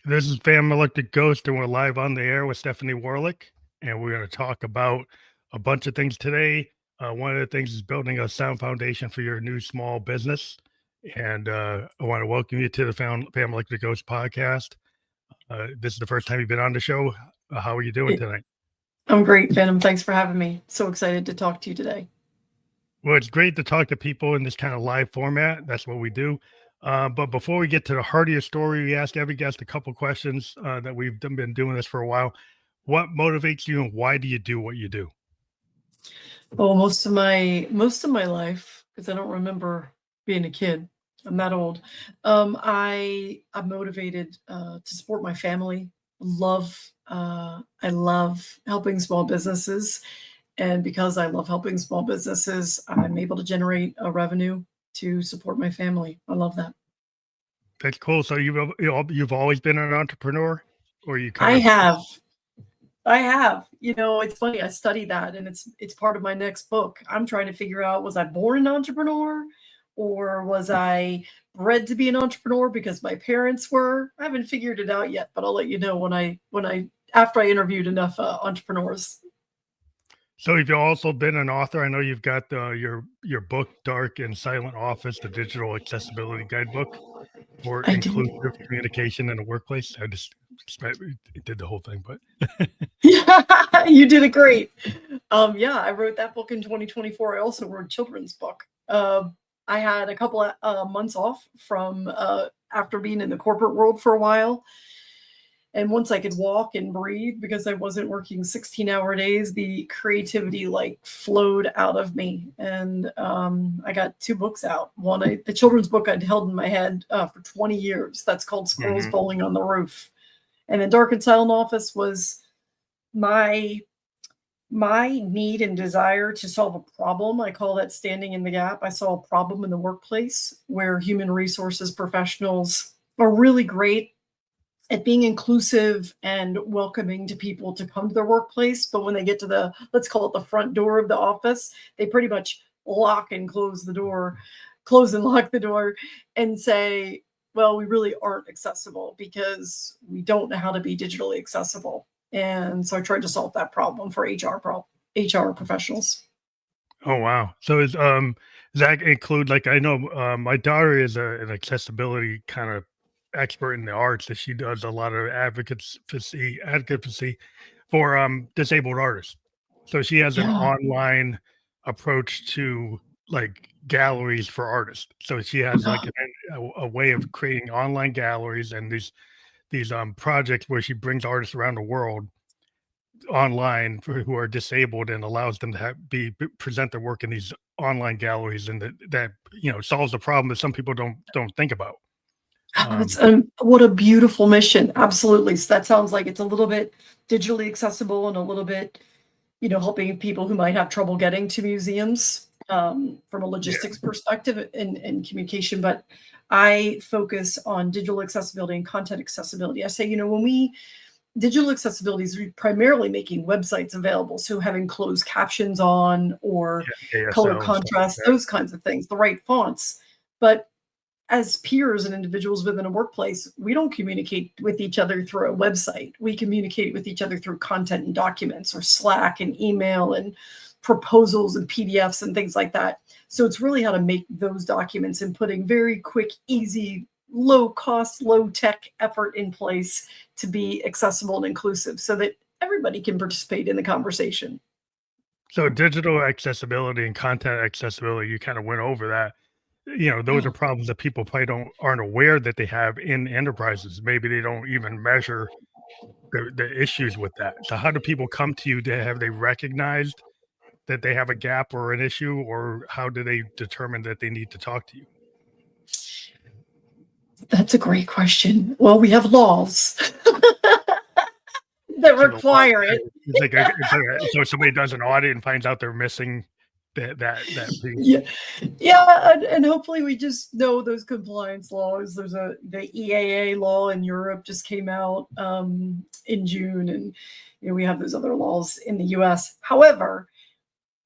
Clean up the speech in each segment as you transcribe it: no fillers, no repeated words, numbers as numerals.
This is Fam Electric Ghost, and we're live on the air with Stephanie Warlick, and we're going to talk about a bunch of things today. One of the things is building a sound foundation for your new small business, and I want to welcome you to the Fam Electric Ghost podcast. This is the first time you've been on the show. How are you doing tonight? I'm great, Phantom. Thanks for having me. So excited to talk to you today. Well, it's great to talk to people in this kind of live format. That's what we do. But before we get to the heart of your story, we ask every guest a couple questions that we've been doing this for a while. What motivates you, and why do you do what you do? Well, most of my life, because I don't remember being a kid. I'm that old. I'm motivated to support my family. I love helping small businesses, and because I love helping small businesses, I'm able to generate a revenue to support my family. I love that. That's cool. So you've always been an entrepreneur, or you kind I of have. I have. It's funny. I study that, and it's part of my next book. I'm trying to figure out, was I born an entrepreneur, or was I bred to be an entrepreneur because my parents were? I haven't figured it out yet, but I'll let you know when I after I interviewed enough entrepreneurs. So you've also been an author. I know you've got your book, Dark and Silent Office, the Digital Accessibility Guidebook for I do. inclusive communication in the workplace. I just did the whole thing, but Yeah, you did it great. Yeah, I wrote that book in 2024. I also wrote a children's book. I had a couple of months off from after being in the corporate world for a while. And once I could walk and breathe because I wasn't working 16-hour days, the creativity flowed out of me. And I got two books out. One, the children's book I'd held in my head for 20 years. That's called Squirrels Bowling on the Roof. And then Dark and Silent Office was my need and desire to solve a problem. I call that standing in the gap. I saw a problem in the workplace where human resources professionals are really great at being inclusive and welcoming to people to come to their workplace. But when they get to let's call it the front door of the office, they pretty much lock and close and lock the door and say, well, we really aren't accessible because we don't know how to be digitally accessible. And so I tried to solve that problem for HR professionals. oh wow. So does that include, like, I know my daughter is an accessibility kind of expert in the arts, that she does a lot of advocacy for disabled artists. So she has an Yeah. online approach to, like, galleries for artists. So she has like a way of creating online galleries and these projects where she brings artists around the world online who are disabled, and allows them to present their work in these online galleries, and that solves the problem that some people don't think about. That's what a beautiful mission. Absolutely. So that sounds like it's a little bit digitally accessible and a little bit, helping people who might have trouble getting to museums from a Yeah. logistics perspective and communication. But I focus on digital accessibility and content accessibility. I say, digital accessibility is primarily making websites available. So having closed captions on or color ASL and stuff like contrast, that. those kinds of things, the right fonts. But as peers and individuals within a workplace, we don't communicate with each other through a website. We communicate with each other through content and documents, or Slack and email and proposals and PDFs and things like that. So it's really how to make those documents and putting very quick, easy, low cost, low tech effort in place to be accessible and inclusive so that everybody can participate in the conversation. So digital accessibility and content accessibility, you kind of went over that. Those are problems that people probably aren't aware that they have in enterprises. Maybe they don't even measure the issues with that. So how do people come to you? Have they recognized that they have a gap or an issue, or how do they determine that they need to talk to you? That's a great question. Well, we have laws that So the law, require it. so if somebody does an audit and finds out they're missing that piece. Yeah, yeah, and hopefully we just know those compliance laws. The EAA law in Europe just came out in June, and we have those other laws in the US. However,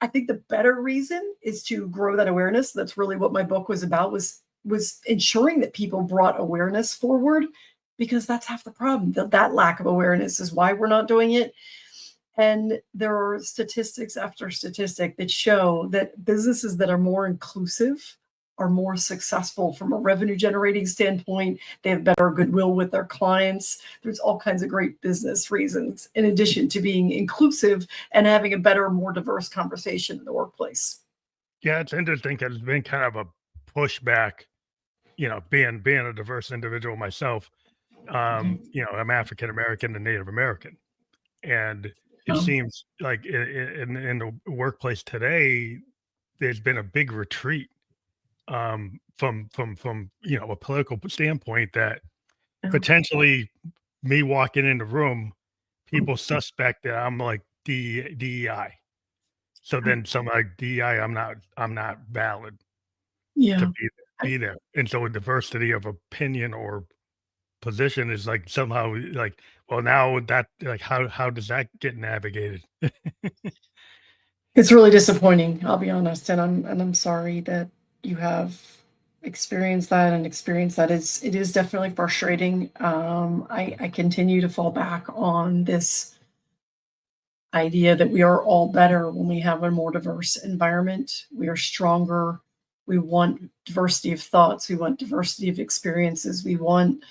I think the better reason is to grow that awareness. That's really what my book was about, was ensuring that people brought awareness forward because that's half the problem. That lack of awareness is why we're not doing it. And there are statistics after statistic that show that businesses that are more inclusive are more successful from a revenue generating standpoint. They have better goodwill with their clients. There's all kinds of great business reasons, in addition to being inclusive and having a better, more diverse conversation in the workplace. Yeah, it's interesting because it's been kind of a pushback, being a diverse individual myself. Okay. I'm African American and Native American, and it Um, seems like in the workplace today, there's been a big retreat from a political standpoint that yeah. potentially me walking in the room, people suspect that I'm like DEI. So then some like DEI, I'm not valid to Yeah. be there. And so a diversity of opinion or position is like somehow like, well, now that like how does that get navigated? It's really disappointing, I'll be honest, and I'm sorry that you have experienced that and experienced that. It is definitely frustrating. I continue to fall back on this idea that we are all better when we have a more diverse environment. We are stronger. We want diversity of thoughts. We want diversity of experiences. We want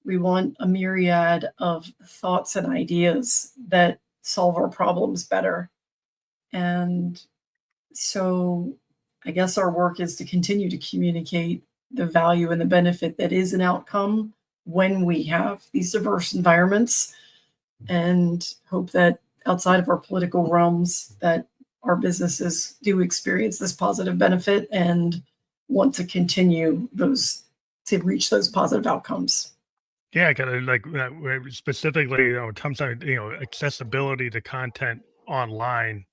a myriad of thoughts and ideas that solve our problems better. And so I guess our work is to continue to communicate the value and the benefit that is an outcome when we have these diverse environments, and hope that outside of our political realms that our businesses do experience this positive benefit and want to continue those to reach those positive outcomes. Yeah, kind of like specifically, in terms of accessibility to content online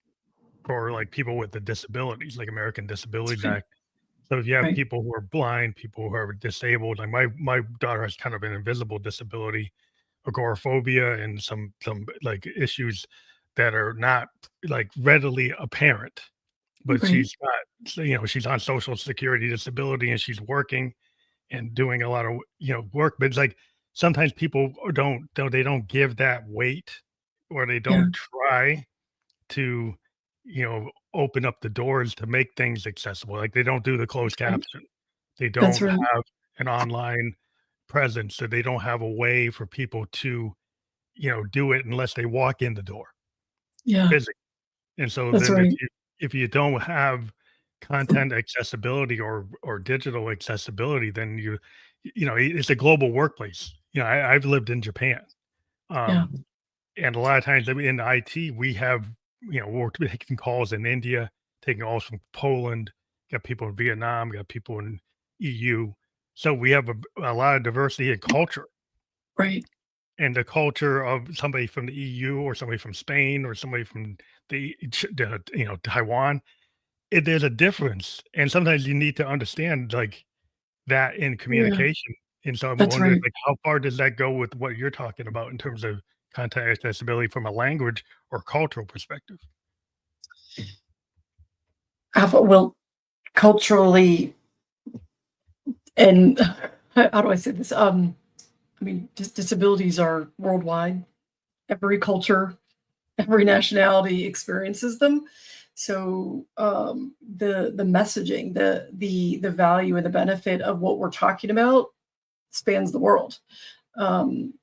for like people with the disabilities, like American Disabilities Right. Act. So if you have Right. people who are blind, people who are disabled, like my daughter has kind of an invisible disability, agoraphobia, and some like issues that are not like readily apparent. But Right. she's got, so, she's on Social Security disability and she's working and doing a lot of work. But it's like sometimes people don't give that weight, or they Yeah. don't try to, open up the doors to make things accessible. Like they don't do the closed That's right. caption. They That's don't right. have an online presence. So they don't have a way for people to, do it unless they walk in the door Yeah. physically. And so That's then right. if you don't have content accessibility or digital accessibility, then it's a global workplace. I've lived in Japan. Yeah. Um, and a lot of times, I mean, in IT, we have, we're taking calls in India, taking calls from Poland, got people in Vietnam, got people in EU. So we have a lot of diversity in culture, Right. and the culture of somebody from the EU or somebody from Spain or somebody from Taiwan. There's a difference, and sometimes you need to understand like that in Yeah. communication. And so I'm That's wondering, right. like, how far does that go with what you're talking about in terms of content accessibility from a language or cultural perspective? Well, culturally, and how do I say this? I mean, disabilities are worldwide. Every culture, every nationality experiences them. So the messaging, the value and the benefit of what we're talking about spans the world, um,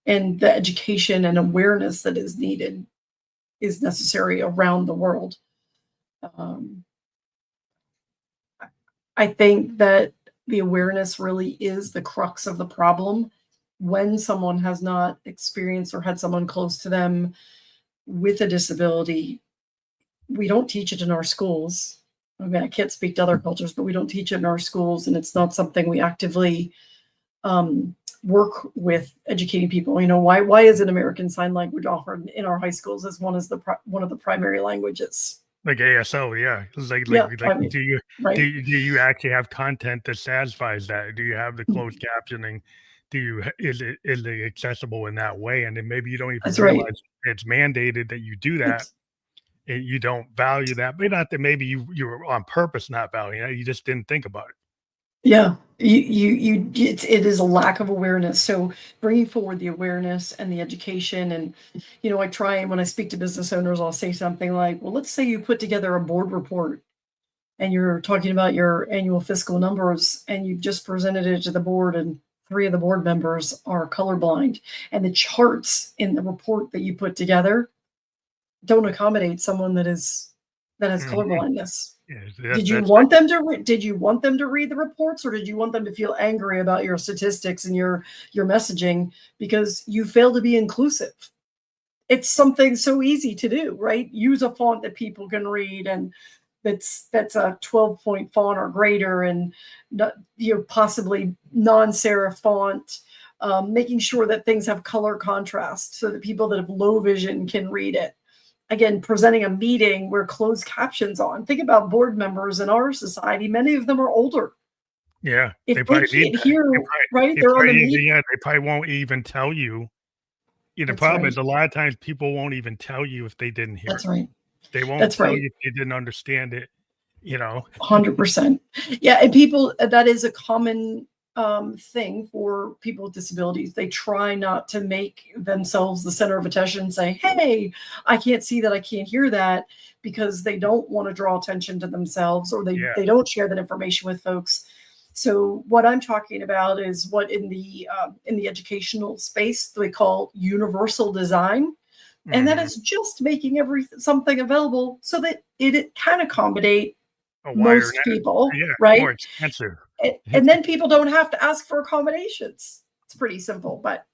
and the education and awareness that is needed is necessary around the world. Um, I think that the awareness really is the crux of the problem. When someone has not experienced or had someone close to them with a disability, we don't teach it in our schools. I mean, I can't speak to other cultures, but we don't teach it in our schools, and it's not something we actively work with educating people. Why isn't American Sign Language offered in our high schools as one of the primary languages? Like ASL, yeah. It's Yeah, I mean, do right. you actually have content that satisfies that? Do you have the closed captioning? Is it accessible in that way? And then maybe you don't even That's right. realize it's mandated that you do that, It's and you don't value that. But not that maybe you were on purpose not valuing it, you just didn't think about it. Yeah, it is a lack of awareness. So bringing forward the awareness and the education, and I try, and when I speak to business owners, I'll say something like, "Well, let's say you put together a board report and you're talking about your annual fiscal numbers, and you've just presented it to the board, and three of the board members are colorblind, and the charts in the report that you put together don't accommodate someone that has Mhm. colorblindness." Yeah, Did you that's like want them to did you want them to read the reports, or did you want them to feel angry about your statistics and your messaging because you fail to be inclusive? It's something so easy to do, right? Use a font that people can read, and that's a 12-point font or greater, and not, possibly non-serif font, making sure that things have color contrast so that people that have low vision can read it. Again, presenting a meeting where closed captions on. Think about board members in our society. Many of them are older. yeah, If they they probably need can't that. hear, right, They they're on the probably meet. yeah, they probably won't even tell you. The That's problem right. is a lot of times people won't even tell you if they didn't hear That's it. right. They won't That's tell right. you if they didn't understand it, you know? 100%. Yeah, and people, that is a common thing for people with disabilities. They try not to make themselves the center of attention and say, "Hey, I can't see that, I can't hear that," because they don't want to draw attention to themselves, or Yeah. they don't share that information with folks. So what I'm talking about is what in the educational space they call universal design, and that Mhm. is just making every something available so that it can accommodate A wider most net. people, Yeah, more right? expensive. And then people don't have to ask for accommodations. It's pretty simple, but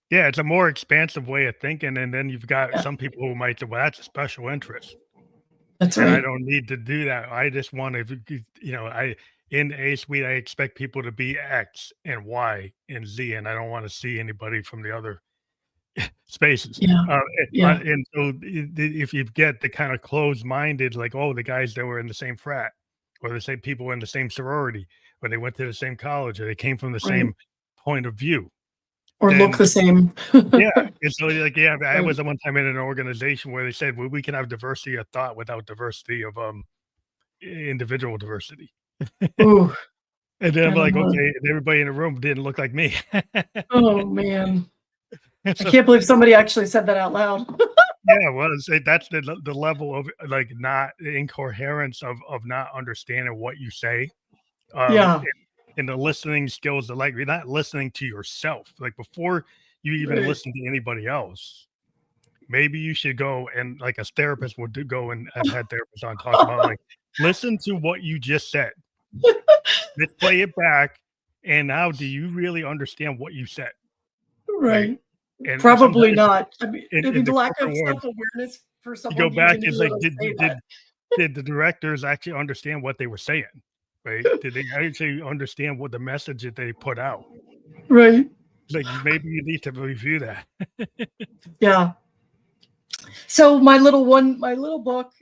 Yeah, it's a more expansive way of thinking, and then you've got yeah, some people who might say, "Well, that's a special interest, that's and I right. don't need to do that. I just want to, I in A suite, I expect people to be X and Y and Z, and I don't want to see anybody from the other spaces." Yeah, yeah, And so if you get the kind of closed-minded, like, oh, the guys that were in the same frat, or the same people in the same sorority, or they went to the same college, or they came from the right. same point of view, Or look then the same. yeah, and so, like, yeah, I Right. was at one time in an organization where they said, "Well, we can have diversity of thought without diversity of, individual diversity." Ooh, And then I I'm don't like, know. "Okay," and everybody in the room didn't look like me. Oh, man. And I so can't believe somebody actually said that out loud. yeah, well, say that's the level of, like, not incoherence of not understanding what you say, Yeah, and the listening skills, like, you're not listening to yourself, like, before you even right. listen to anybody else, maybe you should go and, like, a therapist would do go, and I've had therapists on talk about, like, listen to what you just said. Let's play it back, and now do you really understand what you said, right? Right. And Probably sometimes not. I in mean, the lack of corporate world, self-awareness for you go someone to back, even be it's like, able to say that. did the directors actually understand what they were saying, right? Did they actually understand what the message that they put out? Right. Like, maybe you need to review that. Yeah. So my little book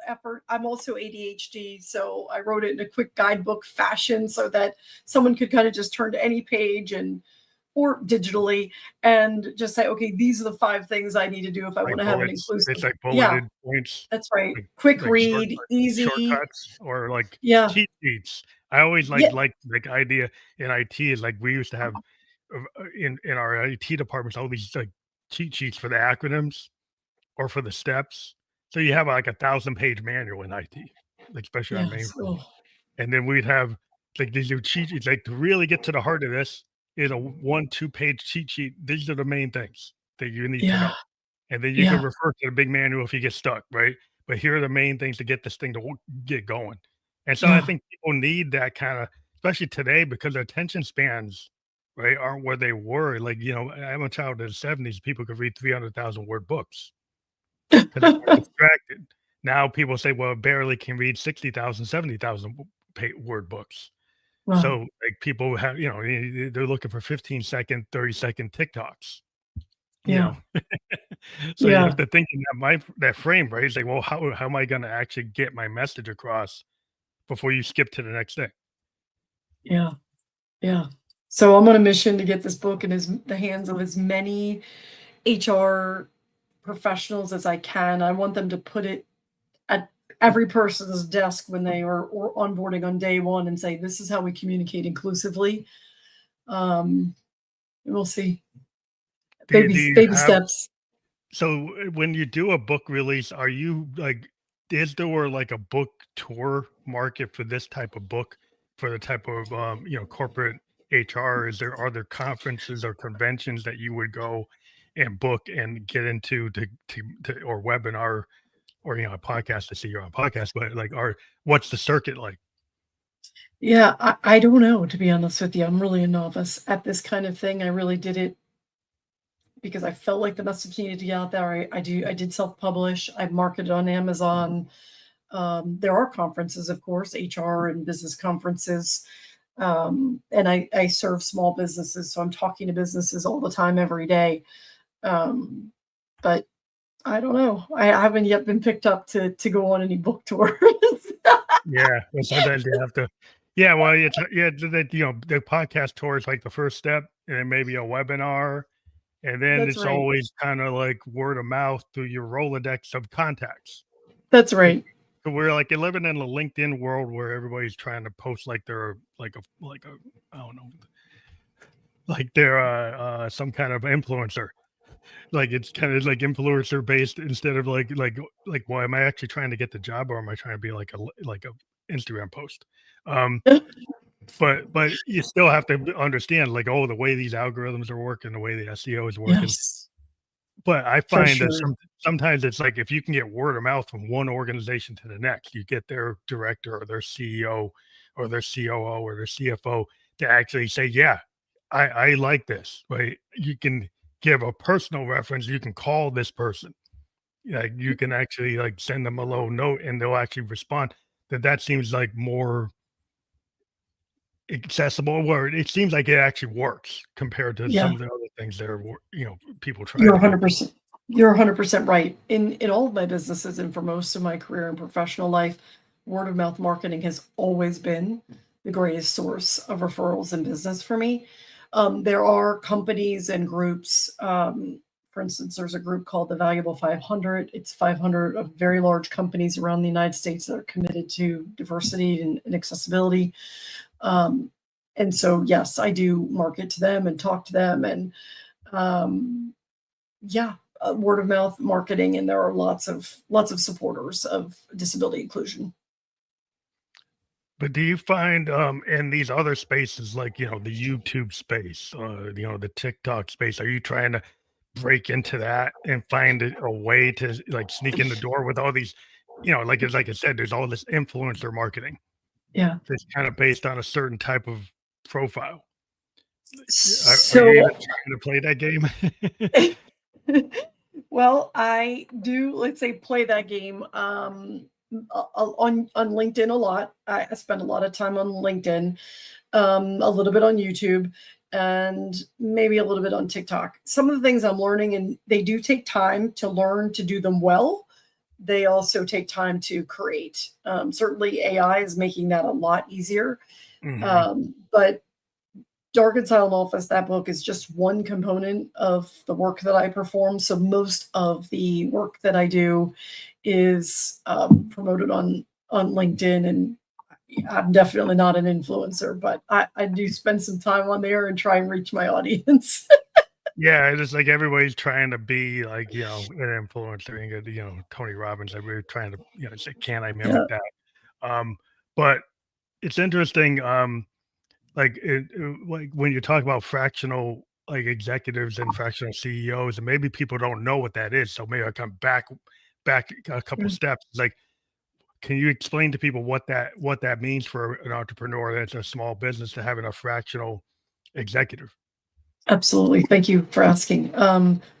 effort. I'm also ADHD, so I wrote it in a quick guidebook fashion so that someone could kind of just turn to any page and or digitally and just say, okay, these are the 5 things I need to do if I Like want to have an bullets. inclusive. It's like Yeah, bulleted points, that's right. like Quick read, easy. shortcuts or like Yeah, cheat sheets. I always yeah, like idea in IT is like we used to have in our IT departments all these like cheat sheets for the acronyms or for the steps. So you have like 1,000-page manual in IT, like especially on yes. mainframe. Oh, And then we'd have like these little cheat sheets, like to really get to the heart of this is a 1, 2-page cheat sheet. These are the main things that you need to yeah, know. And then you can yeah, refer to the big manual if you get stuck, right? But here are the main things to get this thing to get going. And so I yeah. think people need that kind of, especially today, because their attention spans, right, aren't where they were. Like, I'm a child of the 70s. People could read 300,000 word books because they weren't distracted. Now people say, well, barely can read 60,000, 70,000 word books. So, Wow. like, people have, they're looking for 15-second, 30-second TikToks, you Yeah, know? So you have yeah, to think in that frame, right? It's like, well, how am I gonna actually get my message across before you skip to the next thing? yeah, yeah. So I'm on a mission to get this book in the hands of as many HR professionals as I can. I want them to put it at every person's desk when they are onboarding on day one and say, this is how we communicate inclusively. We'll see. Do Baby you have steps. so when you do a book release, are you like, is there like a book tour market for this type of book for the type of corporate HR? Are there conferences or conventions that you would go and book and get into to or webinar or a podcast to see you're on podcast, but like what's the circuit like? Yeah, I don't know, to be honest with you. I'm really a novice at this kind of thing. I really did it because I felt like the message needed to get out there. I did self-publish. I've marketed on Amazon. There are conferences, of course, HR and business conferences. And I serve small businesses, so I'm talking to businesses all the time, every day. But I don't know. I haven't yet been picked up to go on any book tours. Yeah, well, sometimes you have to. Yeah, well, it's the podcast tour is like the first step, and then maybe a webinar, and then That's it's right. always kind of like word of mouth through your Rolodex of contacts. That's right. So we're like living in a LinkedIn world where everybody's trying to post like they're like a I don't know, like they're some kind of influencer. Like it's kind of like influencer based instead of like well, am I actually trying to get the job or am I trying to be like a Instagram post? But you still have to understand like, oh, the way these algorithms are working, the way the SEO is working. Yes, But I for find that sure. sometimes it's like if you can get word of mouth from one organization to the next, you get their director or their CEO or their COO or their CFO to actually say, yeah, I like this, right? You can give a personal reference. You can call this person. Like you can actually like send them a little note and they'll actually respond. That seems like more accessible, where it seems like it actually works compared to Yeah, some of the other things that are, people try you're to do. 100%. You're 100% right. In all of my businesses and for most of my career and professional life, word of mouth marketing has always been the greatest source of referrals in business for me. There are companies and groups. For instance, there's a group called the Valuable 500. It's 500 of very large companies around the United States that are committed to diversity and accessibility. Um, and so, yes, I do market to them and talk to them, and um, yeah, word of mouth marketing, and there are lots of supporters of disability inclusion. But do you find, in these other spaces, like, the YouTube space, the TikTok space, are you trying to break into that and find a way to like sneak in the door with all these, like I said, there's all this influencer marketing Yeah. that's kind of based on a certain type of profile. Are you even So, trying to play that game? well, I do, let's say, play that game on LinkedIn a lot. I spend a lot of time on LinkedIn, a little bit on YouTube, and maybe a little bit on TikTok. Some of the things I'm learning, and they do take time to learn to do them well. They also take time to create. Certainly, AI is making that a lot easier. Mhm. But Dark and Silent Office, that book is just one component of the work that I perform. So most of the work that I do is promoted on LinkedIn, and I'm definitely not an influencer, but I do spend some time on there and try and reach my audience. Yeah, it's like everybody's trying to be like, an influencer and get, Tony Robbins, everybody's trying to, say, "Can I Yeah, mimic that?" Um, but it's interesting, like when you talk about fractional, like, executives and fractional CEOs, and maybe people don't know what that is, so maybe I come back a couple sure. steps, like, can you explain to people what that means for an entrepreneur that's a small business to having a fractional executive? Absolutely. Thank you for asking.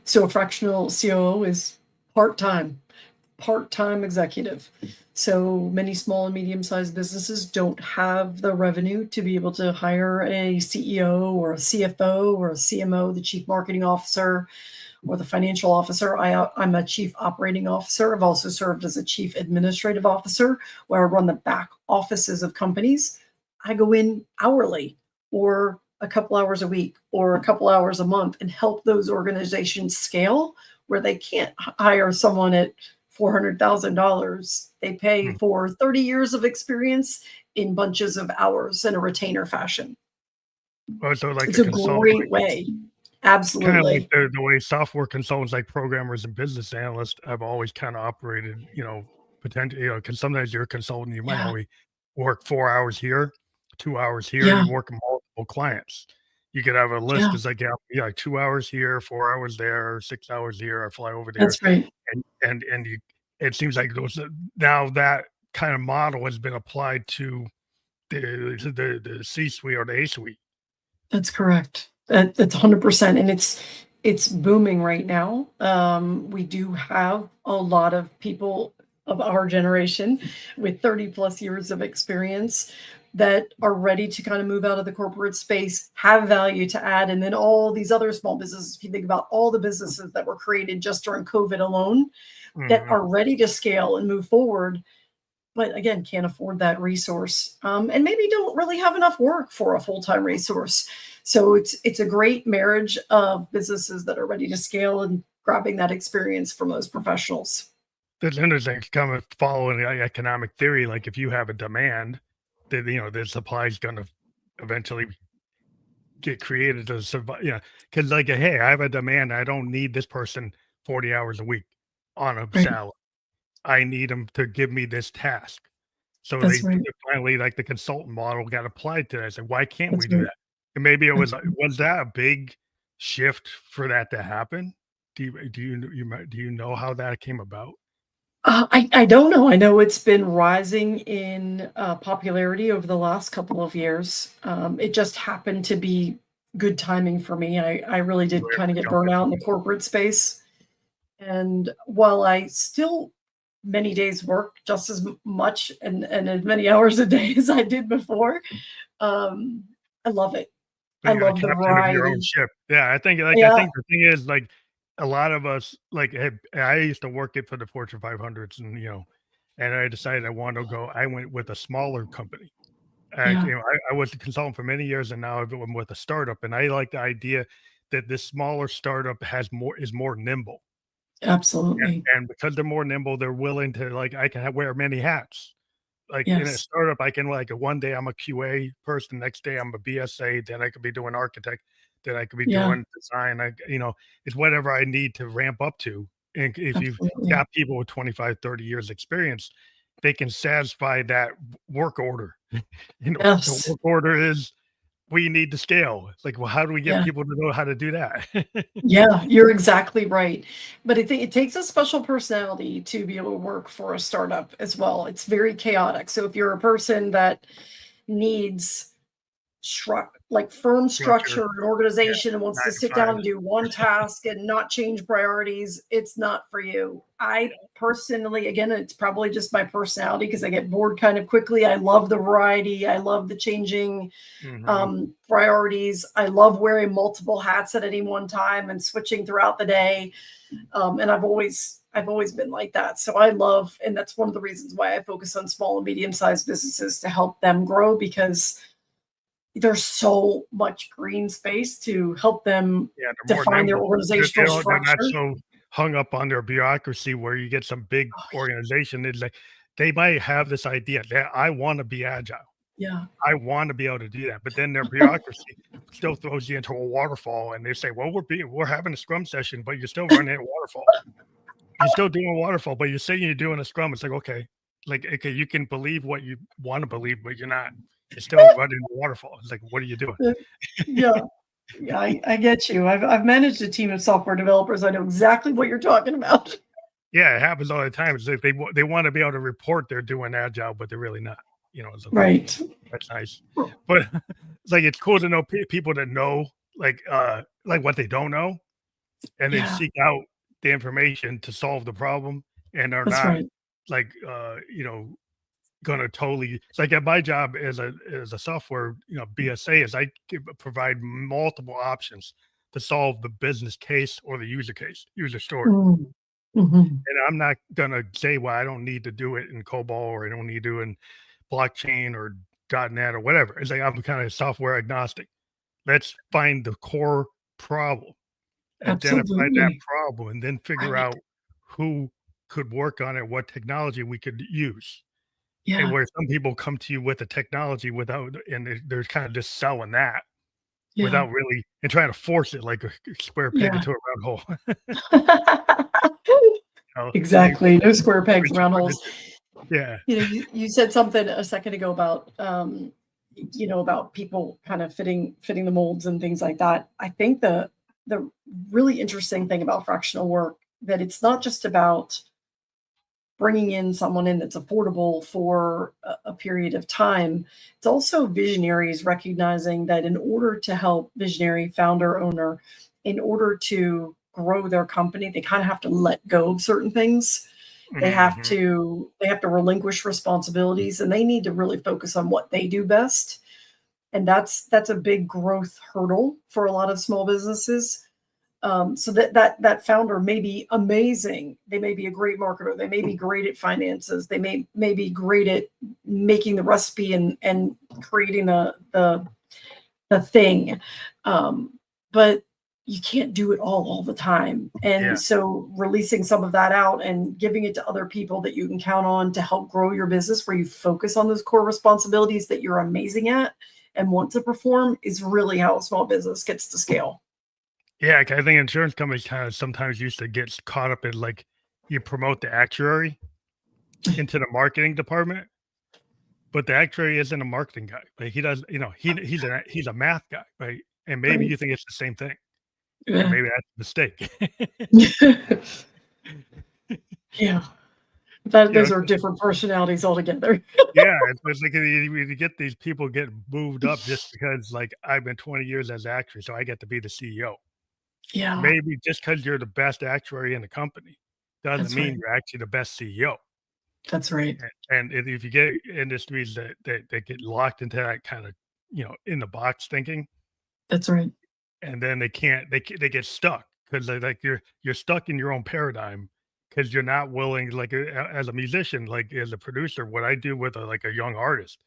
So a fractional COO is part-time. Part-time executive. So many small and medium-sized businesses don't have the revenue to be able to hire a CEO or a CFO or a CMO, the chief marketing officer, or the financial officer. I'm a chief operating officer. I've also served as a chief administrative officer where I run the back offices of companies. I go in hourly or a couple hours a week or a couple hours a month and help those organizations scale where they can't hire someone at $400,000. They pay Mm. for 30 years of experience in bunches of hours in a retainer fashion. Oh, so like It's a a consultant, great like way. kind of like Absolutely. the way software consultants, like programmers and business analysts, have always kind of operated. Potentially, because sometimes you're a consultant, you might Yeah. only work 4 hours here, 2 hours here, and Yeah. you're working multiple clients. You could have a list Yeah. that's like, yeah, 2 hours here, 4 hours there, 6 hours here. I fly over there, That's right. and you. It seems like those now that kind of model has been applied to the C suite or the A suite. That's correct. That's 100%, and it's booming right now. We do have a lot of people of our generation with 30 plus years of experience that are ready to kind of move out of the corporate space, have value to add, and then all these other small businesses. If you think about all the businesses that were created just during COVID alone, that Mhm. are ready to scale and move forward, but again, can't afford that resource, and maybe don't really have enough work for a full-time resource. So it's a great marriage of businesses that are ready to scale and grabbing that experience from those professionals. That's interesting. It's kind of following the economic theory. Like if you have a demand, then the supply is going to eventually get created to survive. Because like, hey, I have a demand. I don't need this person 40 hours a week on a Right. salary. I need them to give me this task. So That's they right. finally, like the consultant model, got applied to that. I said, why can't we That's do right. that? And maybe it That's right. was that a big shift for that to happen? Do you know how that came about? I don't know. I know it's been rising in popularity over the last couple of years. It just happened to be good timing for me. I really You did were able kind of to get jump burned out into in the corporate space. And while I still many days work just as much and as many hours a day as I did before, um, I love it. But I you're the love the captain of your own variety. ship. Yeah, I Yeah, think the thing is, like, a lot of us, like, I used to work it for the Fortune 500s and I decided I went with a smaller company. yeah, I was a consultant for many years, and now I'm with a startup, and I like the idea that this smaller startup is more nimble, absolutely. and because they're more nimble, they're willing to, like, I can wear many hats. Like, in a Yes. startup, I can, like, one day I'm a QA person, next day I'm a BSA, then I could be doing architect, then I could be Yeah, doing design, it's whatever I need to ramp up to, and if you've absolutely. got people with 25, 30 years experience, they can satisfy that work order. The Yes. work order is, we need to scale. It's like, well, how do we get Yeah. people to know how to do that? Yeah, you're exactly right. But I think it takes a special personality to be able to work for a startup as well. It's very chaotic. So if you're a person that needs like firm Structure, structure and yeah, organization and wants to 9 to sit down 5. and do one task and not change priorities, it's not for you. I personally, again, it's probably just my personality because I get bored kind of quickly. I love the variety. I love the changing Mhm. priorities. I love wearing multiple hats at any one time and switching throughout the day. And I've always been like that. So I love, and that's one of the reasons why I focus on small and medium sized businesses to help them grow because there's so much green space to help them Yeah, they're more define their nimble. organizational They're not structure. so hung up on their bureaucracy where you get some big Oh, organization. It's like they might have this idea that I wanna be agile. yeah. I wanna be able to do that, but then their bureaucracy still throws you into a waterfall, and they say, "Well, we're having a scrum session, but you're still running a waterfall. You're still doing a waterfall, but you're saying you're doing a scrum." It's like, "Okay." Like, "Okay, you can believe what you wanna believe, but you're not. You're still running the waterfall." It's like, "What are you doing?" Uh, yeah. Yeah, I get you. I've managed a team of software developers. I know exactly what you're talking about. Yeah, it happens all the time. It's like they wanna be able to report they're doing agile, but they're really not. It's okay. Right. That's nice. But it's like it's cool to know people that know, like what they don't know, and then Yeah, seek out the information to solve the problem, and are that's not right. like, gonna totally it's like at my job as a software, BSA is provide multiple options to solve the business case or the user story. Mm. Mhm. And I'm not gonna say, "Well, I don't need to do it in COBOL or I don't need to do it in blockchain or .NET or whatever." It's like I'm kinda software agnostic. Let's find the core problem, identify that Absolutely. problem, and then figure Right. out who could work on it, what technology we could use. And Yeah. where some people come to you with the technology without, and they're kind of just selling that Yeah. without really, and trying to force it like a square peg Yeah. into a round hole. Like, Exactly. No square pegs, which round what is holes. it? Yeah. You said something a second ago about about people kind of fitting the molds and things like that. I think the really interesting thing about fractional work that it's not just about bringing in someone in that's affordable for a period of time. It's also visionaries recognizing that in order to help visionary founder owner, in order to grow their company, they kind of have to let go of certain things. Mhm. They have to relinquish responsibilities, and they need to really focus on what they do best. And that's a big growth hurdle for a lot of small businesses. So that founder may be amazing. They may be a great marketer. They may be great at finances. They may be great at making the recipe and creating the thing. But you can't do it all the time. And Yeah. so releasing some of that out and giving it to other people that you can count on to help grow your business, where you focus on those core responsibilities that you're amazing at and want to perform, is really how a small business gets to scale. Yeah, 'cause I think insurance companies kind of sometimes used to get caught up in, like, you promote the actuary into the marketing department, but the actuary isn't a marketing guy. Like, he does, he's a math guy, right? And maybe Right. you think it's the same thing, and Yeah. maybe that's a mistake. Yeah. That You know, those are different personalities altogether. yeah, it's like you get these people get moved up just because, like, I've been 20 years as actuary, so I get to be the CEO. Yeah, Maybe just because 'cause you're the best actuary in the company doesn't that's mean right. you're actually the best CEO. That's right. And if you get industries that get locked into that kind of, in the box thinking, That's right. and then they get stuck because like you're stuck in your own paradigm because you're not willing, like, as a musician, like as a producer, what I do with like a young artist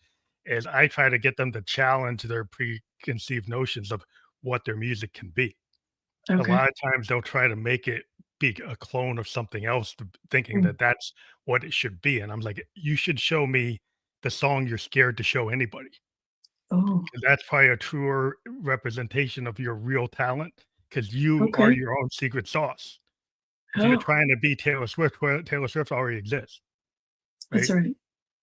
is I try to get them to challenge their preconceived notions of what their music can be. A Okay. lot of times they'll try to make it be a clone of something else, thinking Mm. that that's what it should be. And I'm like, you should show me the song you're scared to show anybody. Oh, 'Cause that's probably a truer representation of your real talent, because you are okay. your own secret sauce. If you're Oh, trying to be Taylor Swift, where Taylor Swift already exists, that's right? right.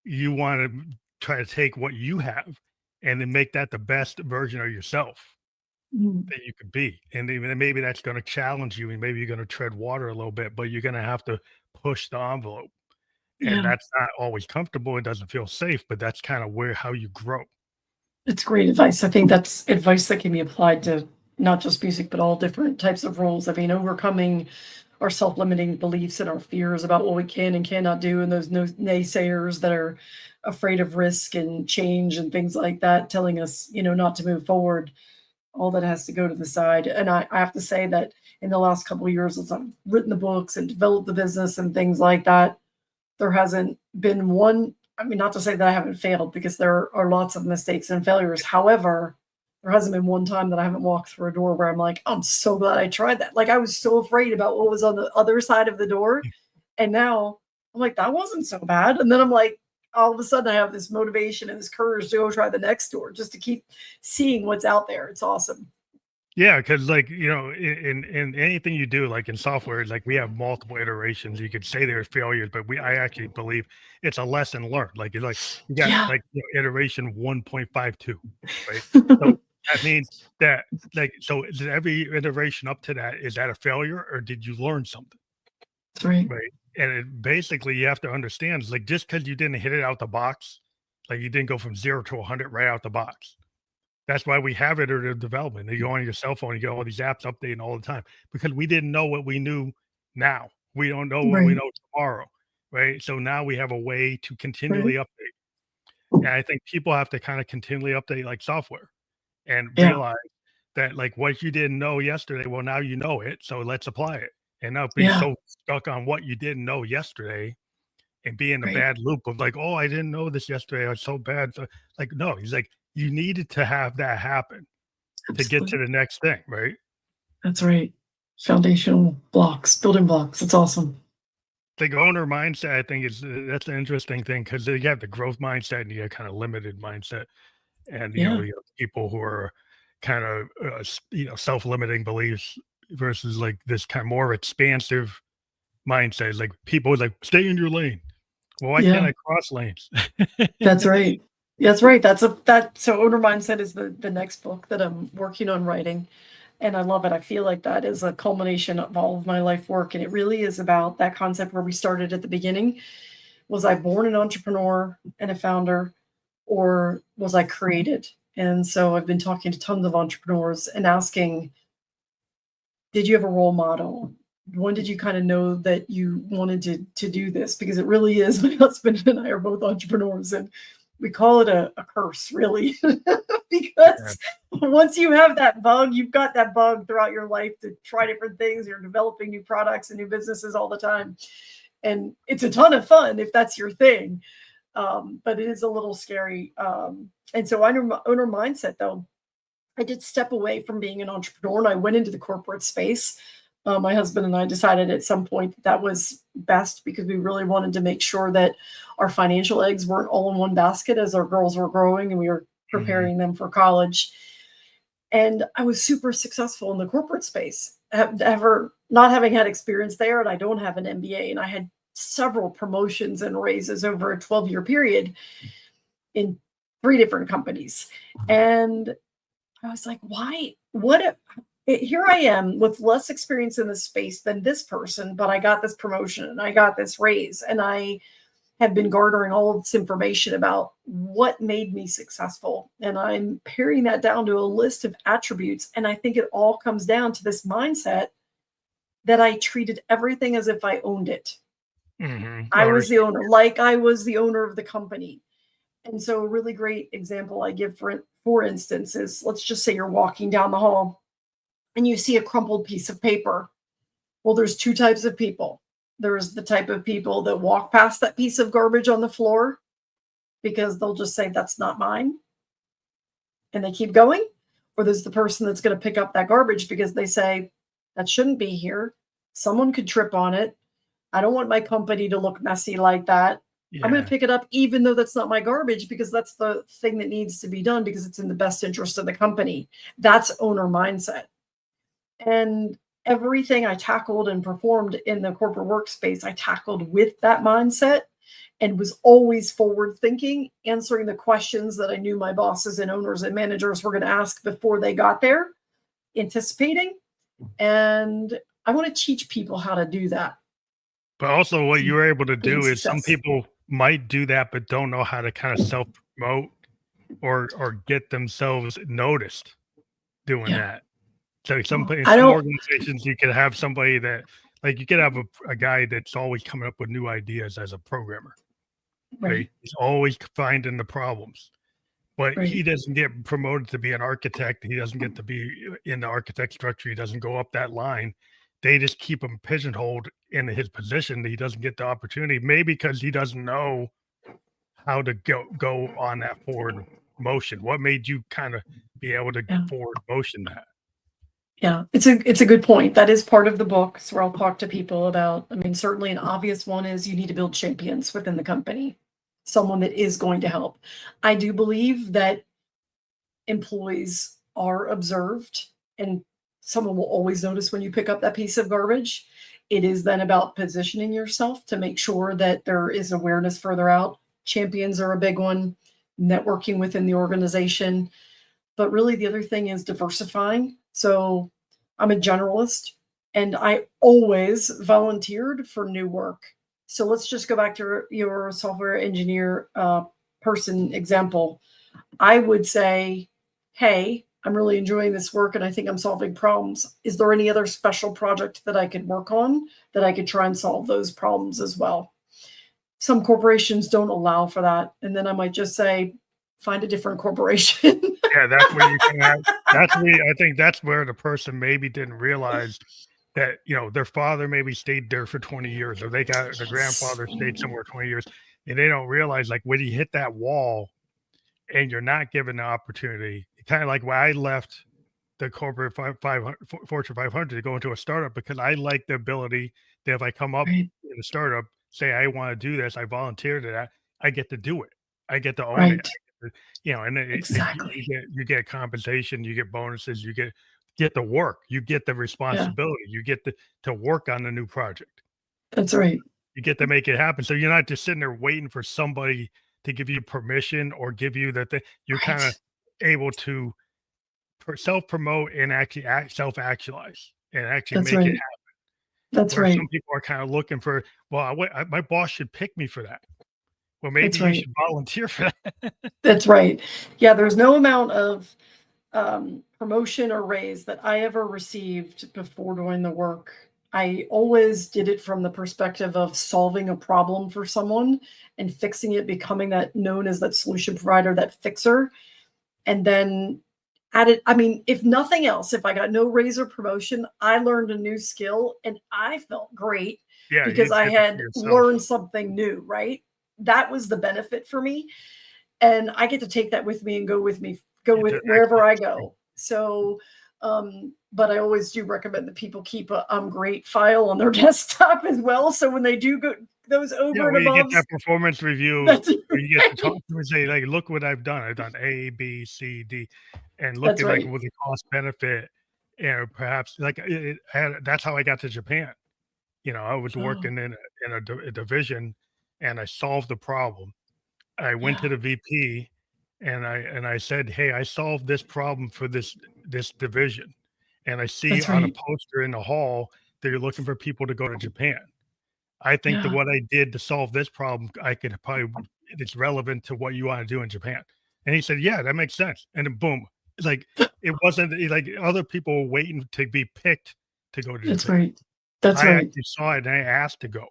You want to try to take what you have and then make that the best version of yourself Mm. that you could be. And even maybe that's going to challenge you, and maybe you're going to tread water a little bit, but you're going to have to push the envelope. And Yeah, that's not always comfortable. It doesn't feel safe, but that's kind of how you grow. that's great advice. I think that's advice that can be applied to not just music, but all different types of roles. I mean, overcoming our self-limiting beliefs and our fears about what we can and cannot do, and those no naysayers that are afraid of risk and change and things like that, telling us, not to move forward. All that has to go to the side. And I have to say that in the last couple of years, as I've written the books and developed the business and things like that, there hasn't been one. I mean, not to say that I haven't failed, because there are lots of mistakes and failures. However, there hasn't been one time that I haven't walked through a door where I'm like, I'm so glad I tried that. Like, I was so afraid about what was on the other side of the door. And now I'm like, that wasn't so bad. And then I'm like, all of a sudden I have this motivation and this courage to go try the next door just to keep seeing what's out there. It's awesome. Yeah, because, like, in anything you do, like in software, like, we have multiple iterations. You could say they're failures, but I actually believe it's a lesson learned. Like, you got, Yeah. like, iteration 1.52, right? So that means that, like, so is every iteration up to that, is that a failure, or did you learn something, That's right. right? And basically, you have to understand, is like, just because you didn't hit it out the box, like, you didn't go from 0 to 100 right out the box. That's why we have iterative development. You go on your cell phone, you get all these apps updating all the time, because we didn't know what we knew now. We don't know what we Right. know tomorrow, right? So now we have a way to continually Right. update. And I think people have to kind of continually update, like, software, and Yeah. realize that, like, what you didn't know yesterday, well, now you know it, so let's apply it. And not be Yeah. so stuck on what you didn't know yesterday, and be in a Right. bad loop of like, oh, I didn't know this yesterday. I was so bad. So, like, no, he's like, you needed to have that happen to get to Absolutely. the next thing, right? That's right. Foundational blocks, building blocks. It's awesome. the owner mindset, I think is that's an interesting thing because you have the growth mindset and you have kind of limited mindset, and Yeah. you have people who are kind of self-limiting beliefs versus like this kind of more expansive mindset. Like people like stay in your lane. Well, why can't Yeah. I cross lanes? That's right. That's right. So owner mindset is the next book that I'm working on writing. And I love it. I feel like that is a culmination of all of my life work. And it really is about that concept where we started at the beginning. Was I born an entrepreneur and a founder, or was I created? And so I've been talking to tons of entrepreneurs and asking, did you have a role model? When did you kind of know that you wanted to do this? Because it really is. My husband and I are both entrepreneurs, and we call it a curse, really, Yeah. because once you have that bug, you've got that bug throughout your life to try different things. You're developing new products and new businesses all the time, and it's a ton of fun if that's your thing. But it is a little scary. And so owner mindset, though, I did step away from being an entrepreneur and I went into the corporate space. My husband and I decided at some point that was best because we really wanted to make sure that our financial eggs weren't all in one basket as our girls were growing and we were Mhm. preparing them for college. And I was super successful in the corporate space, ever not having had experience there, and I don't have an MBA. And I had several promotions and raises over a 12-year period in 3 different companies. And I was like, why? Here I am with less experience in this space than this person, but I got this promotion and I got this raise, and I have been garnering all of this information about what made me successful. And I'm paring that down to a list of attributes. And I think it all comes down to this mindset that I treated everything as if I owned it. Mhm. I was the Ownership. owner, like I was the owner of the company. And so a really great example I give for instance is, let's just say you're walking down the hall and you see a crumpled piece of paper. Well, there's 2 types of people. There's the type of people that walk past that piece of garbage on the floor because they'll just say that's not mine and they keep going. Or there's the person that's going to pick up that garbage because they say that shouldn't be here. Someone could trip on it. I don't want my company to look messy like that. I'm going to Yeah. pick it up even though that's not my garbage because that's the thing that needs to be done because it's in the best interest of the company. That's owner mindset. And everything I tackled and performed in the corporate workspace, I tackled with that mindset and was always forward thinking, answering the questions that I knew my bosses and owners and managers were going to ask before they got there, anticipating. And I want to teach people how to do that But also what to you were able to gain do is some success. people might do that, but don't know how to kind of self-promote or get themselves noticed doing Yeah. that. So in I some don't, organizations, you could have somebody that like you could have a guy that's always coming up with new ideas as a programmer, right? right, He's always finding the problems, but right. he doesn't get promoted to be an architect. He doesn't get to be in the architect structure. He doesn't go up that line. They just keep him pigeonholed in his position. He doesn't get the opportunity, maybe because he doesn't know how to go on that forward motion. What made you kind of be able to Yeah. forward motion that? Yeah, it's a good point. That is part of the book. So where I'll talk to people about, I mean, certainly an obvious one is you need to build champions within the company, someone that is going to help. I do believe that employees are observed and someone will always notice when you pick up that piece of garbage. It is then about positioning yourself to make sure that there is awareness further out. Champions are a big one, networking within the organization. But really, the other thing is diversifying. So I'm a generalist and I always volunteered for new work. So let's just go back to your software engineer person example. I would say, hey, I'm really enjoying this work and I think I'm solving problems. Is there any other special project that I could work on that I could try and solve those problems as well? Some corporations don't allow for that. And then I might just say, find a different corporation. Yeah, that's where you can have that's where I think that's where the person maybe didn't realize that, their father maybe stayed there for 20 years or they got their Yes. grandfather stayed somewhere 20 years, and they don't realize, like, when you hit that wall and you're not given the opportunity, kinda like when I left the corporate 500 Fortune 500 to go into a startup because I like the ability that if I come up Right. in a startup, say I want to do this, I volunteer to that, I get to do it. I get to own it. Right. And Exactly. you get compensation, you get bonuses, you get the work, you get the Yeah. responsibility, you get to work on the new project. That's right. You get to make it happen. So you're not just sitting there waiting for somebody to give you permission or give you the thing. You're kind of Right. able to self promote and actually self actualize and actually That's make it right. happen. That's Where some right. people are kind of looking for, well, my boss should pick me for that. Well, maybe That's you right. should volunteer for that. That's right. Yeah, there's no amount of promotion or raise that I ever received before doing the work. I always did it from the perspective of solving a problem for someone and fixing it, becoming that known as that solution provider, that fixer. And then added, I mean, if nothing else, if I got no raise or promotion, I learned a new skill and I felt great Yeah, you because I did it for had yourself. learned something new, right? That was the benefit for me. And I get to take that with me and go It's with the it wherever I exponential. go. So, but I always do recommend that people keep a great file on their desktop as well. So when they do go those Yeah, over and where you get above, that performance review, that's where you get to talk right. to them and say, like, "Look what I've done. I've done A, B, C, D," and look That's at, like, right. with the cost benefit, and perhaps, like, it had that's how I got to Japan. I was Oh, working in a division, and I solved the problem. I went to yeah, the VP, and I said, "Hey, I solved this problem for this division, and I see that's on a right. poster in the hall that you're looking for people to go to Japan. I think that Yeah, what I did to solve this problem, I could probably it's relevant to what you wanna do in Japan." And he said, "Yeah, that makes sense." And then boom, it's like, it wasn't like other people were waiting to be picked to go to that's Japan. right. That's I right. actually saw it and I asked to go.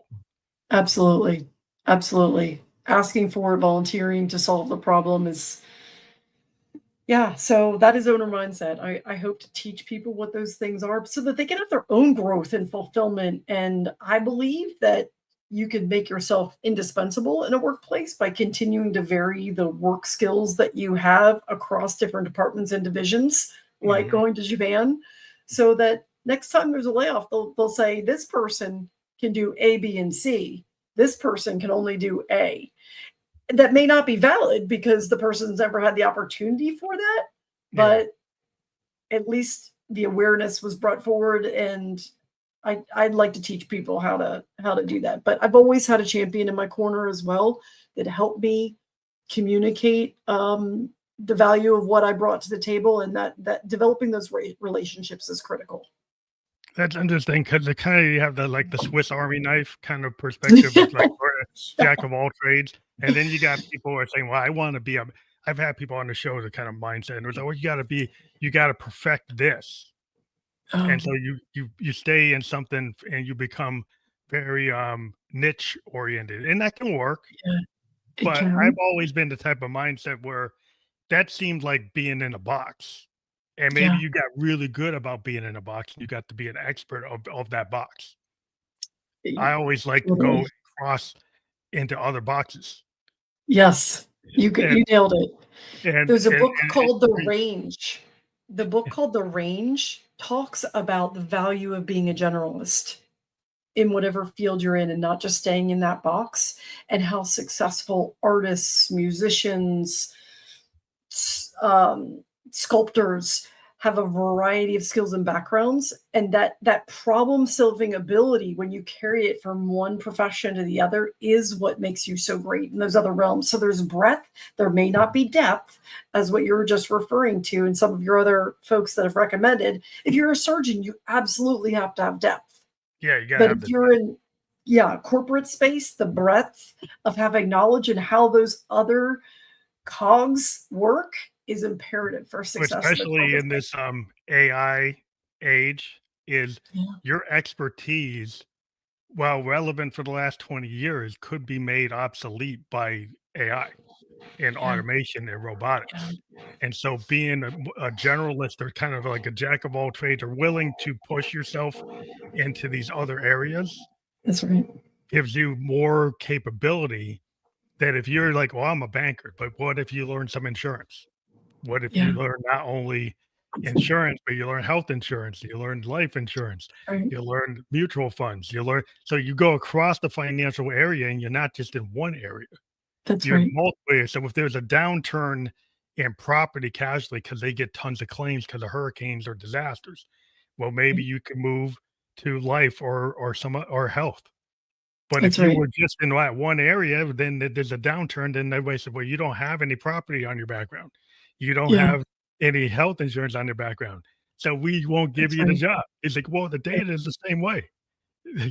Absolutely. Absolutely. Asking for volunteering to solve the problem is, yeah, so that is owner mindset. I hope to teach people what those things are so that they can have their own growth and fulfillment. And I believe that you can make yourself indispensable in a workplace by continuing to vary the work skills that you have across different departments and divisions, like Mhm. going to Japan, so that next time there's a layoff, they'll say this person can do A, B, and C. This person can only do A. That may not be valid because the person's never had the opportunity for that, Yeah. but at least the awareness was brought forward, and I'd like to teach people how to do that. But I've always had a champion in my corner as well that helped me communicate the value of what I brought to the table, and that developing those relationships is critical. That's interesting because it kinda you have the Swiss Army knife kind of perspective of, like, we're a jack of all trades, and then you got people who are saying, "Well, I wanna be a." I've had people on the show that kind of mindset, and it was like, "Well, you gotta perfect this." And so Oh, you stay in something and you become very, niche oriented, and that can work, yeah, it but I've can. always been the type of mindset where that seemed like being in a box, and maybe Yeah. you got really good about being in a box, and you got to be an expert of that box. I always like to go Totally. cross into other boxes, Yes, and you nailed it. There's a book it called The Range. The book called The Range talks about the value of being a generalist in whatever field you're in and not just staying in that box, and how successful artists, musicians, sculptors have a variety of skills and backgrounds, and that problem solving ability when you carry it from one profession to the other is what makes you so great in those other realms. So there's breadth, there may not be depth, as what you were just referring to, and some of your other folks that have recommended. If you're a surgeon, you absolutely have to have depth. yeah, you gotta But have if the you're in, yeah, corporate space, the breadth of having knowledge and how those other cogs work is imperative for success in the especially corporate in space. this, AI age, is Yeah, your expertise, while relevant for the last 20 years, could be made obsolete by AI and yeah, automation and yeah. robotics. And so being a generalist or kind of like a jack of all trades or willing to push yourself into these other areas That's right. gives you more capability that if you're like, well, I'm a banker, but what if you learn some insurance? What if Yeah, you learn not only insurance, but you learn health insurance, you learn life insurance, Right. you learn mutual funds, you learn so you go across the financial area and you're not just in one area. That's You're in right. multiple areas. So if there's a downturn in property casualty because they get tons of claims because of hurricanes or disasters, well, maybe Right. you can move to life or some or health. But if That's you right. were just in that one area, then there's a downturn, then everybody said, "Well, you don't have any property on your background. You don't Yeah. have any health insurance on your background, so we won't give That's you the right. job." It's like, well, the Right. data is the same way.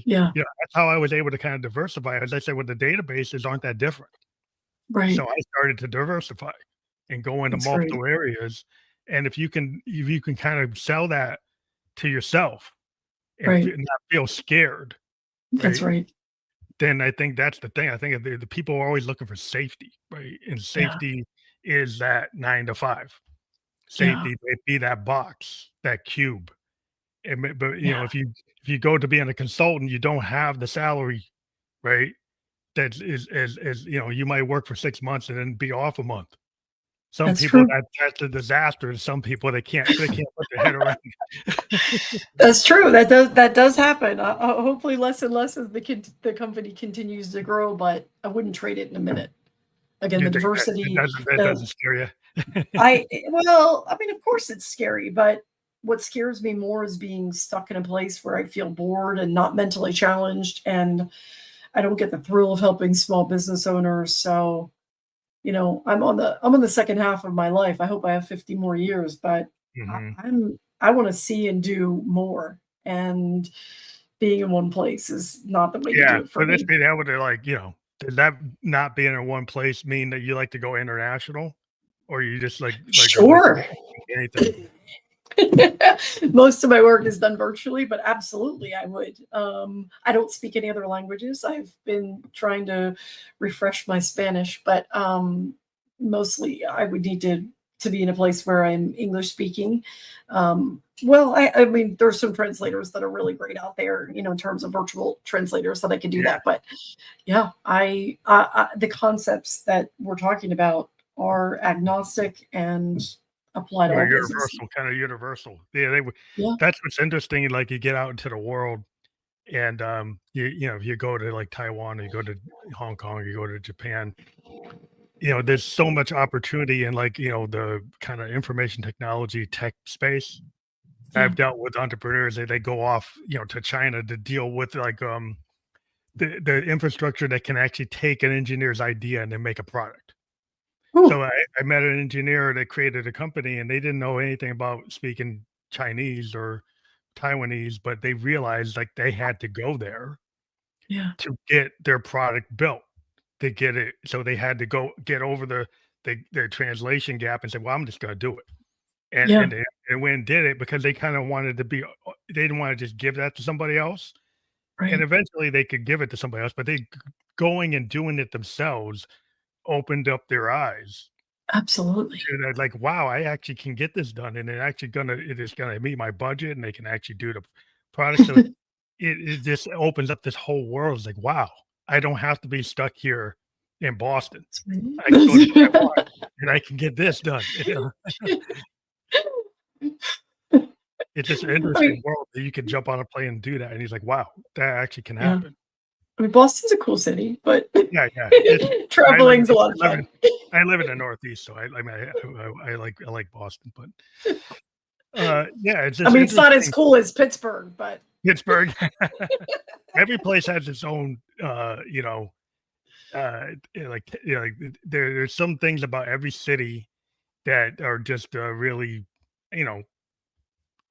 Yeah. Yeah, that's how I was able to kind of diversify. As I said, well, the databases aren't that different. So Right. I started to diversify and go into That's right. multiple areas. And if you can kind of sell that to yourself and Right. not feel scared, That's right? right. Then I think that's the thing. I think the people are always looking for safety, right? And Yeah. safety is that 9 to 5. Yeah. Safety may be that box, that cube. But Yeah. if you go to being a consultant, you don't have the salary, right? That is you might work for 6 months and then be off a month. Some That's people true. that's a disaster. Some people they can't put their head around. That's true. That does happen. Hopefully, less and less as the company continues to grow. But I wouldn't trade it in a minute. Again, You the think that diversity. that The doesn't scare you? well, I mean, of course, it's scary. But what scares me more is being stuck in a place where I feel bored and not mentally challenged, and I don't get the thrill of helping small business owners. So I'm on the second half of my life. I hope I have 50 more years, but Mhm. I want to see and do more. And being in one place is not the way to Yeah, do it for but this me. being able to, like, does that not being in one place mean that you like to go international? Or you just like are looking Sure. at anything? Most of my work is done virtually, but absolutely I would. I don't speak any other languages. I've been trying to refresh my Spanish, but mostly I would need to be in a place where I'm English speaking. Well, I mean, there's some translators that are really great out there, in terms of virtual translators that I can do Yeah, that. But yeah, the concepts that we're talking about are agnostic and apply to or all businesses. universal, kinda universal. Yeah, they would Yeah. that's what's interesting, like, you get out into the world and, if you go to, like, Taiwan or you go to Hong Kong or you go to Japan, there's so much opportunity in, like, the kinda information technology tech space. Yeah. I've dealt with entrepreneurs, they go off, to China to deal with, like, the infrastructure that can actually take an engineer's idea and then make a product. Ooh, So I met an engineer that created a company, and they didn't know anything about speaking Chinese or Taiwanese, but they realized, like, they had to go there yeah, to get their product built, to get it so they had to go get over the translation gap and say, "Well, I'm just gonna do it." And yeah, and they went and did it because they kinda wanted to be they didn't wanna just give that to somebody else, and right. eventually they could give it to somebody else, but they going and doing it themselves opened up their eyes Absolutely. to that, like, "Wow, I actually can get this done, and it is gonna meet my budget, and they can actually do the product." So it just opens up this whole world. It's like, "Wow, I don't have to be stuck here in Boston. I can go to Taiwan, and I can get this done." It's just an I interesting mean, world that you could jump on a plane and do that, and he's like, "Wow, that actually can yeah. happen." I mean, Boston's a cool city, but Yeah, yeah, it's traveling's a lot of I live fun. in I live in the Northeast, so I mean, I like Boston, but, yeah, it's I just mean, it's not as interesting. cool as Pittsburgh, but Pittsburgh, every place has its own, like, there's some things about every city that are just, really, you know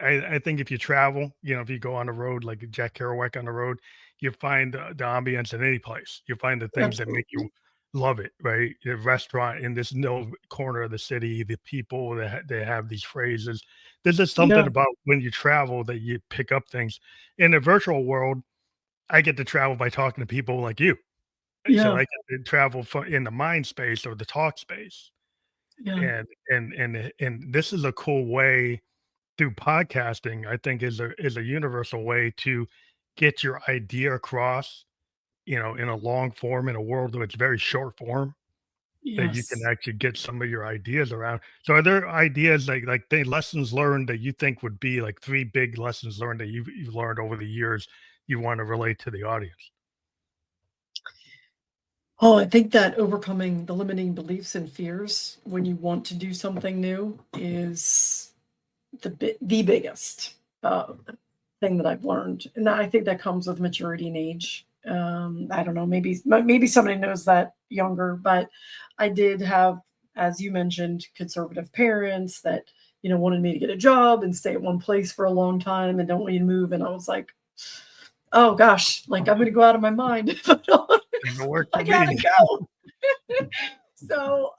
I think if you travel, if you go on the road, like Jack Kerouac on the road, you find the ambience in any place. You find the things that make you absolutely. love it, right? The restaurant in this no corner of the city, the people that they have these phrases. There's just something Yeah, about when you travel that you pick up things. In the virtual world, I get to travel by talking to people like you. So yeah, I get to travel in the mind space or the talk space. yeah, And this is a cool way through podcasting, I think is a universal way to get your idea across, in a long form in a world that's very short form. that you can Yes. actually get some of your ideas around. So are there ideas like the lessons learned that you think would be like 3 big lessons learned that you've learned over the years you wanna relate to the audience? Oh, I think that overcoming the limiting beliefs and fears when you want to do something new is the biggest thing that I've learned, and I think that comes with maturity and age. I don't know, maybe somebody knows that younger, but I did have, as you mentioned, conservative parents that wanted me to get a job and stay at one place for a long time and don't want you to move, and I was like, oh gosh, like I'm gonna go out of my mind if I don't. Ain't no work I for gotta me. go. So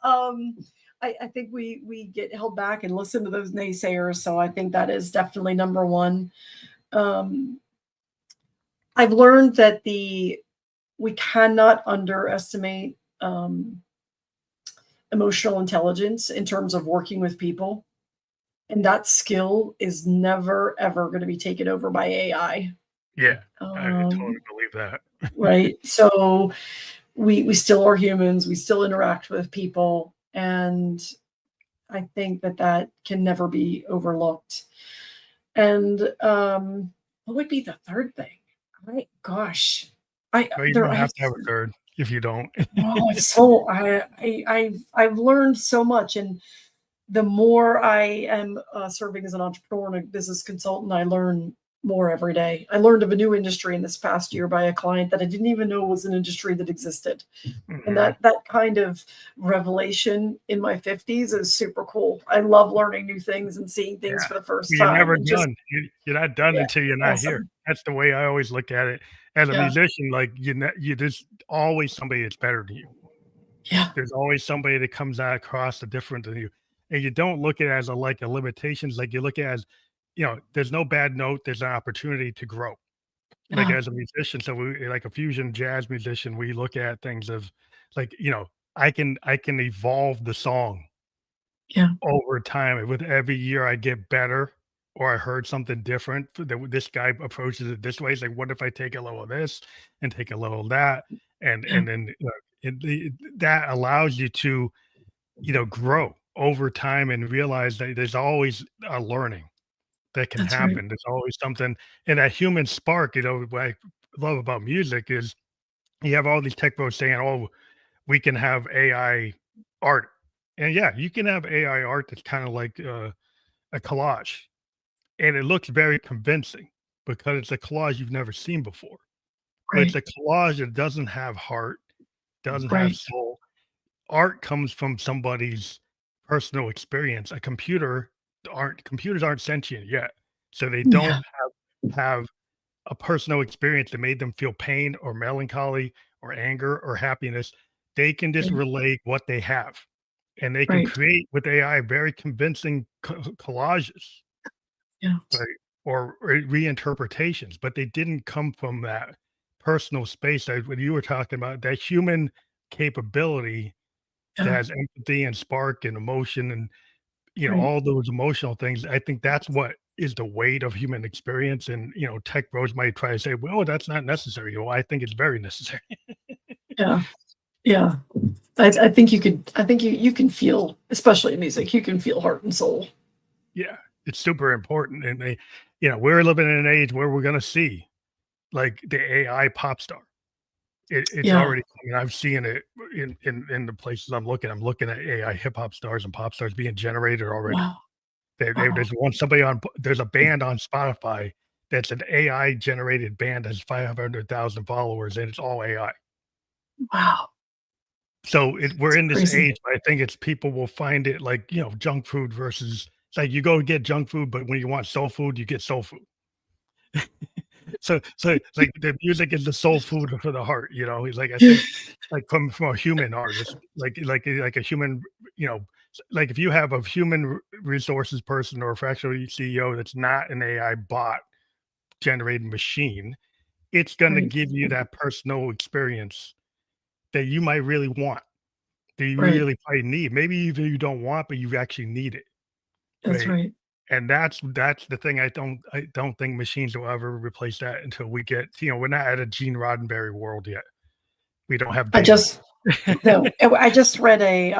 I think we get held back and listen to those naysayers. So I think that is definitely number one. Um, I've learned that we cannot underestimate emotional intelligence in terms of working with people, and that skill is never ever going to be taken over by AI. Yeah, I totally Um, believe that. right. So we still are humans. We still interact with people, and I think that that can never be overlooked. And what would be the third thing? I gosh, I Well, you there don't I have have to have a third if you don't. oh, it's so I've learned so much, and the more I am serving as an entrepreneur and a business consultant, I learn more every day. I learned of a new industry in this past year by a client that I didn't even know was an industry that existed. And Mhm. that kind of revelation in my 50s is super cool. I love learning new things and seeing things Yeah. for the first You're time never and just done. You're not done yeah, until you're not here. awesome. That's the way I always look at it. As a Yeah, musician, like, you there's always somebody that's better than you. yeah, There's always somebody that comes out across the different than you, and you don't look at it as a limitations, like, you look at it as, there's no bad note, there's an opportunity to grow. Like, yeah, as a musician, so we like a fusion jazz musician, we look at things of like, I can evolve the song yeah, over time. With every year I get better or I heard something different that this guy approaches it this way. It's like, what if I take a little of this and take a little of that? yeah. And then that allows you to, grow over time and realize that there's always a learning that can That's right. happen. There's always something, and that human spark, what I love about music is you have all these tech pros saying, "Oh, we can have AI art." And yeah, you can have AI art that's kind of like a collage, and it looks very convincing because it's a collage you've never seen before. But it's Right, a collage that doesn't have heart, doesn't have right. soul. Art comes from somebody's personal experience. Computers aren't sentient yet, so they don't Yeah, have a personal experience that made them feel pain or melancholy or anger or happiness. They can just yeah, relate what they have, and they can right. create with AI very convincing collages, Yeah, right? Or reinterpretations, but they didn't come from that personal space that when you were talking about that human capability that yeah, has empathy and spark and emotion and right. all those emotional things. I think that's what is the weight of human experience. And tech bros might try to say, "Well, that's not necessary." Well, I think it's very necessary. Yeah, yeah. I think you could. I think you can feel, especially in music, you can feel heart and soul. Yeah, it's super important. And we're living in an age where we're going to see like the AI pop star. It's Yeah. already coming. I've seen it in the places I'm looking. I'm looking at AI hip hop stars and pop stars being generated already. Wow. There's Wow. there's a band on Spotify that's an AI generated band that's 500,000 followers, and it's all AI. Wow. So we're It's in this crazy. age, but I think it's people will find it like, junk food versus it's like you go get junk food, but when you want soul food, you get soul food. So it's like the music is the soul food for the heart, It's like I think like from a human artist, like a human, like if you have a human resources person or a fractional CEO that's not an AI bot generated machine, it's going to Right. give you that personal experience that you might really want, that you Right. really probably need. Maybe even you don't want, but you actually need it, That's right? right. And that's the thing. I don't think machines will ever replace that until we get. We're not at a Gene Roddenberry world yet. We don't have I just data. No, I just read a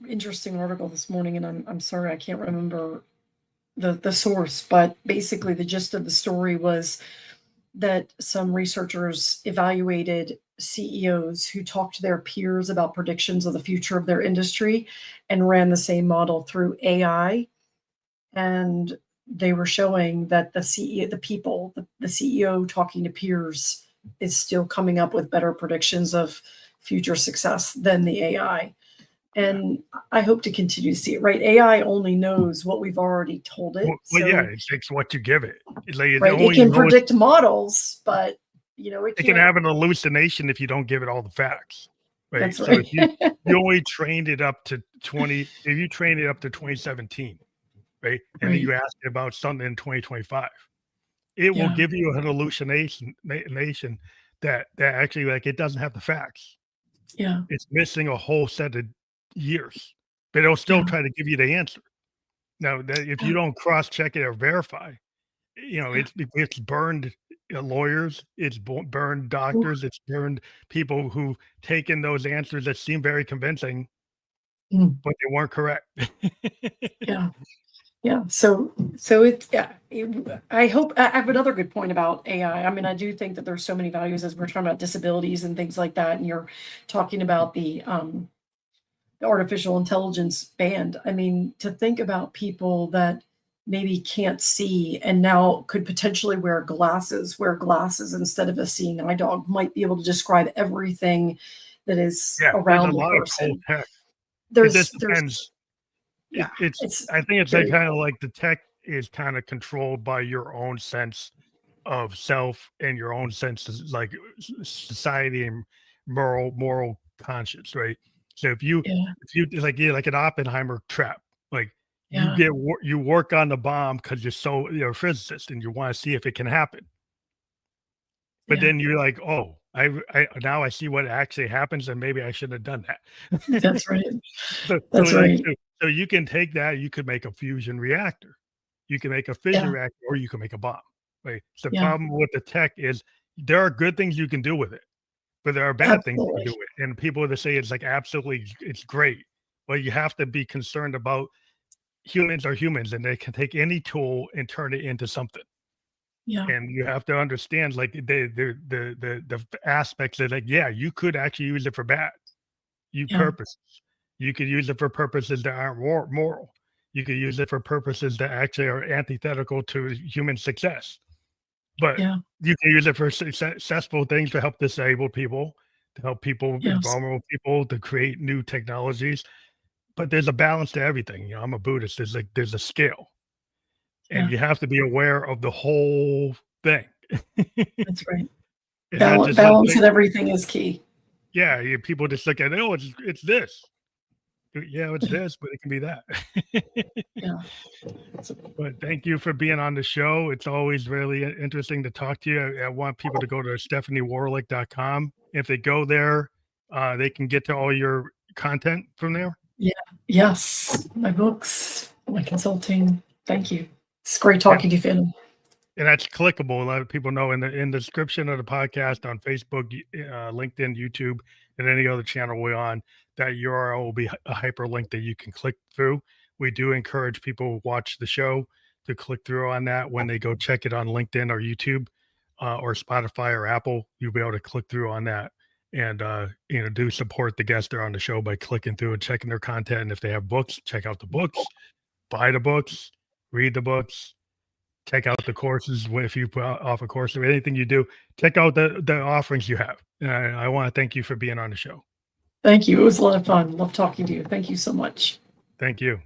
interesting article this morning, and I'm sorry I can't remember the source, but basically the gist of the story was that some researchers evaluated CEOs who talked to their peers about predictions of the future of their industry and ran the same model through AI. And they were showing that the CEO, the CEO talking to peers is still coming up with better predictions of future success than the AI. And I hope to continue to see it, right? AI only knows what we've already told it. Well, yeah, So, it takes what you give it. It's like it right, it only can knows predict models, but it it can can't. have an hallucination if you don't give it all the facts, right? That's So if right. you only trained it up to 2017, right, and then Right. you ask it about something in 2025, it will Yeah. give you an hallucination nation that actually, like, it doesn't have the facts. Yeah. It's missing a whole set of years, but it'll still Yeah. try to give you the answer. Now, that if you Yeah. don't cross-check it or verify, Yeah. it's burned lawyers, it's burned Ooh, doctors, it's burned people who've taken those answers that seem very convincing, mm, but they weren't correct. yeah. Yeah. So it's, yeah. I hope I have another good point about AI. I mean, I do think that there's so many values as we're talking about disabilities and things like that, and you're talking about the artificial intelligence band. I mean, to think about people that maybe can't see and now could potentially wear glasses instead of a seeing eye dog, might be able to describe everything that is Yeah, there's a around the lot of cool person. tech. It There's just there's depends. Yeah, It's it's I think it's, like, very kinda cool. like the tech is kinda controlled by your own sense of self and your own sense of, like, society and moral conscience, right? So Yeah, if you like, yeah, like an Oppenheimer trap, like, yeah, you work on the bomb because 'cause you're a physicist and you wanna see if it can happen. But yeah. then you're like, "Oh, I now I see what actually happens, and maybe I shouldn't have done that." That's right. So, That's like, right. so you can take that, you could make a fusion reactor. You can make a fission Yeah, reactor, or you can make a bomb, right? So the yeah, problem with the tech is there are good things you can do with it, but there are bad things you can do absolutely. with it, and people that say it's, like, absolutely it's great. Well, you have to be concerned about humans are humans, and they can take any tool and turn it into something. Yeah, And you have to understand, like, the aspects that, like, yeah, you could actually use it for bad. You yeah, purposes. You could use it for purposes that aren't moral. You could use it for purposes that actually are antithetical to human success. But yeah, you can use it for successful things to help disabled people, to help people, yes, vulnerable people, to create new technologies. But there's a balance to everything. I'm a Buddhist. There's a scale, and yeah, you have to be aware of the whole thing. that's right. And not just like, Balance in everything is key. yeah, people just look at it, oh, it's this. Yeah, it's this, but it can be that. Yeah. But thank you for being on the show. It's always really interesting to talk to you. I want people to go to stephaniewarlick.com. If they go there, they can get to all your content from there. Yeah. Yes. My books, my consulting. Thank you. It's great Yep. talking to you, Phantom. And that's clickable. A lot of people know in the description of the podcast on Facebook, LinkedIn, YouTube, and any other channel we're on, that URL will be a hyperlink that you can click through. We do encourage people who watch the show to click through on that when they go check it on LinkedIn or YouTube, or Spotify or Apple. You'll be able to click through on that and do support the guests that are on the show by clicking through and checking their content. And if they have books, check out the books, buy the books, read the books, check out the courses. If you offer courses or anything you do, check out the offerings you have. And I want to thank you for being on the show. Thank you. It was a lot of fun. Love talking to you. Thank you so much. Thank you.